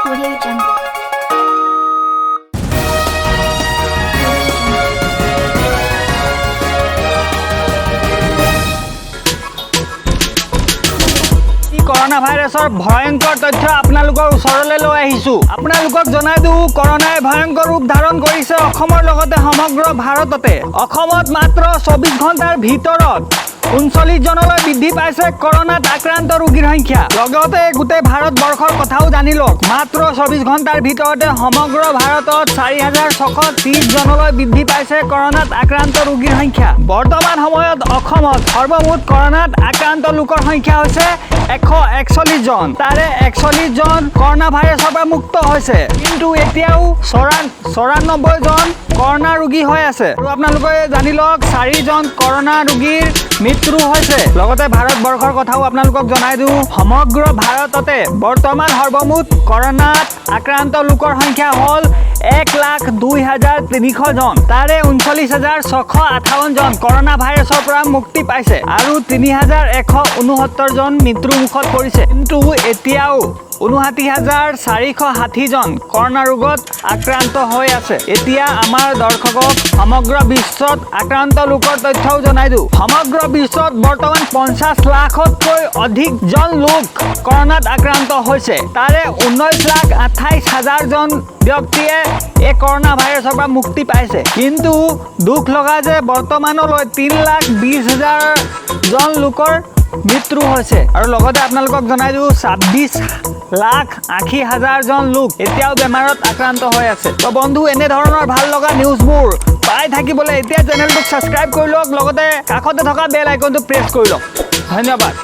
Audio Jungle. Corona ভাইৰাসৰ ভয়ংকৰ তথ্য আপোনালোকৰ ওচৰলৈ লৈ আহিছো। আপোনালোকক জনাই দিও কৰোনাই ভয়ংকৰ ৰূপ ধাৰণ কৰিছে অসমৰ লগতে সমগ্ৰ ভাৰততে। অসমত মাত্ৰ 24 ঘণ্টাৰ ভিতৰত 39 জনলৈ বৃদ্ধি পাইছে কৰোনাত আক্ৰান্ত ৰোগীৰ সংখ্যা। লগতে গোটেই ভাৰতবৰ্ষৰ কথাও জানি লওক। মাত্ৰ 24 ঘণ্টাৰ ভিতৰতে সমগ্ৰ ভাৰতত 4630 জনলৈ বৃদ্ধি পাইছে কৰোনাত আক্ৰান্ত ৰোগীৰ সংখ্যা। বৰ্তমান সময়ত অসমত সৰ্বমুঠ কৰোনাত আক্ৰান্ত লোকৰ সংখ্যা হৈছে 141 জন। তাৰে 41 জন কৰোনা ভাইৰাছৰ পৰা মুক্ত হৈছে, কিন্তু এতিয়াও 94 জন কৰোনা ৰোগী হৈ আছে। আৰু আপোনালোকে জানি লওক 4 জন কৰোনা ৰোগীৰ মৃত্যু হৈছে। লগতে ভাৰতবৰ্ষৰ কথাও আপোনালোকক জনাই দিওঁ, সমগ্ৰ ভাৰততে বৰ্তমান সৰ্বমুঠ কৰোনাত আক্ৰান্ত লোকৰ সংখ্যা হ'ল 1,02,300 জন। তাৰে 39,658 জন কৰোনা ভাইৰাছৰ পৰা মুক্তি পাইছে আৰু 3,169 জন মৃত্যুৰ মুখত পৰিছে। কিন্তু এতিয়াও 59,460 জন কৰোনা ৰোগত আক্ৰান্ত হৈ আছে। এতিয়া আমাৰ দৰ্শকক সমগ্ৰ বিশ্বত আক্ৰান্ত লোকৰ তথ্যও জনাই দিওঁ। সমগ্ৰ বিশ্বত বৰ্তমান 50 লাখতকৈ অধিক জন লোক কৰোনাত আক্ৰান্ত হৈছে। তাৰে 19,28,000 জন ব্যক্তিয়ে এই কৰোনা ভাইৰাছৰ পৰা মুক্তি পাইছে। কিন্তু দুখ লগা যে বৰ্তমানলৈ 3,20,000 জন লোকৰ মৃত্যু হৈছে। আৰু লগতে আপোনালোকক জনাই দিওঁ 26,80,000 জন লোক এতিয়াও বেমাৰত আক্ৰান্ত হৈ আছে। তো বন্ধু, এনে ধৰণৰ ভাল লগা নিউজবোৰ পাই থাকিবলৈ এতিয়া চেনেলটোক ছাবস্ক্ৰাইব কৰি লওক, লগতে কাষতে থকা বেল আইকনটো প্ৰেছ কৰি লওক। ধন্যবাদ।